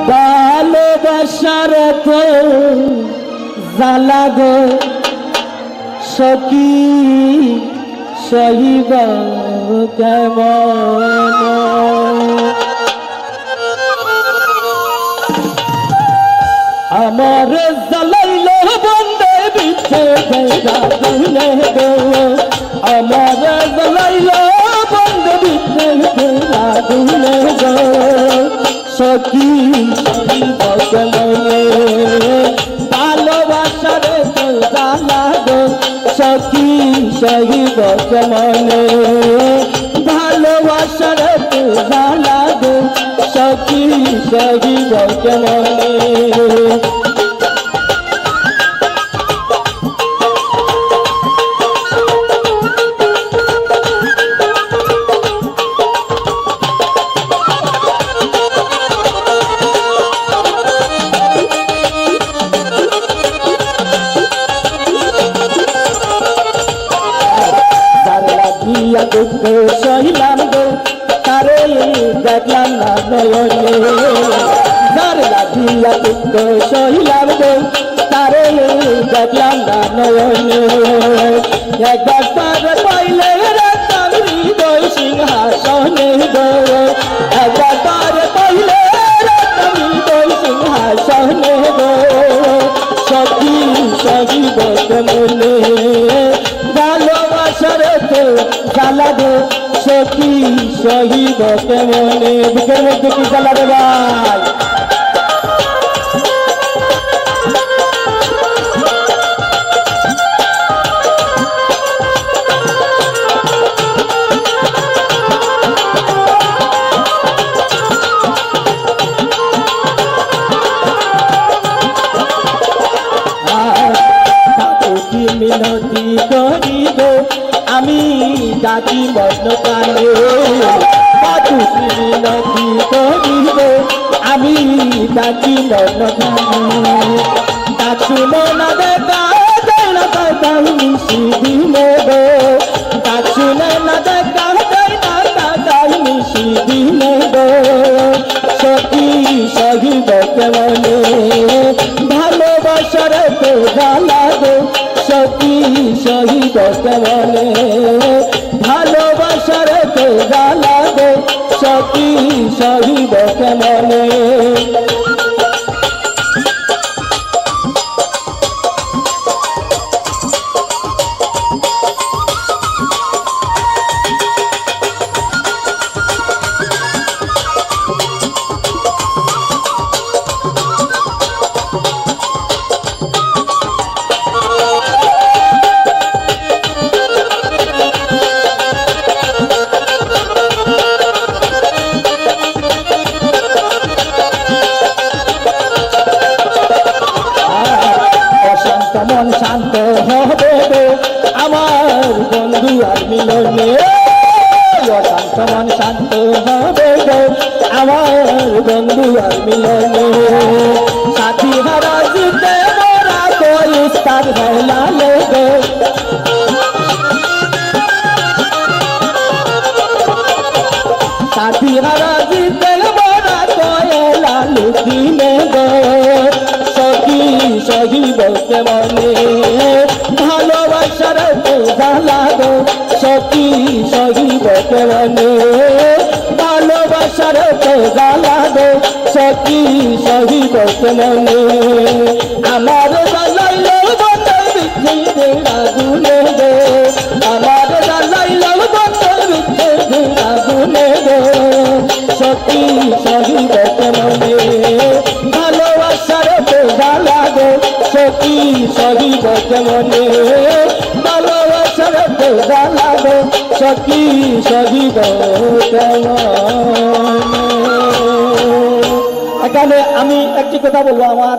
ভালোবাসার তো জ্বালা গো সখী সহিব কেমন আমার জ্বালাইল বন্দে বিচ্ছে গুনে গো আমার জ্বালাইল বন্দে বিচ্ছে গুনে গো সখী সহিব কেমনে ভালোবাসার তো জ্বালা গো সখী সহিব কেমনে ভালোবাসার তো জ্বালা গো সখী সহিব কেমনে দুঃখ সহিলাম গো তারে দেখলাম না নয়নে যার লাগিয়া দুঃখ সহিলাম গো তারে দেখলাম না নয়নে একবার তার পাইলে রাখতাম হৃদয় সিংহাসনে গো একবার তার পাইলে রাখতাম হৃদয় সিংহাসনে গো সখী সহিব কেমনে ভালোবাসার তো জ্বালা গো সখী সহিব কেমনে বুকের মধ্যে কি জ্বালা রে ভাই মিনতি করিব আমি ডাকি মগ্ন কানে বাতুকি মিনতি করিব আমি ডাকি মগ্ন কানে ডাকুন না দেখা যায় না তাই মিশি দিলে গো ডাকুন না দেখা যায় না তাই মিশি দিলে গো সখী সহিব কেমনে ভালোবাসার তো জ্বালা গো সখী সহিব কেমনে ভালোবাসার তো জ্বালা গো সখী সহিব কেমনে মন শান্ত হবে গো আমার বন্ধু আর মিলনে শান্ত মন শান্ত হবে গো আমার বন্ধু আর মিলনে সাথী হারা জিতে মোরা কোই স্টার হেলালে গো সাথী হারা জিতে মোরা কোই লালু দিনে গো সখী সহিব কেমনে ভালোবাসার তো জ্বালা গো সখী সহিব কেমনে ভালোবাসার তো জ্বালা গো সখী সহিব কেমনে আমার জ্বালাইল বন্ধ বিচ্ছেদে আগুনে গো আমার জ্বালাইল বন্ধ বিচ্ছেদে আগুনে গো সখী সহিব কেমনে ভালোবাসার তো জ্বালা গো সখী সহিব কেমনে ভালোবাসার তো জ্বালা গো সখী সহিব কেমনে এখানে আমি একটি কথা বলবো আমার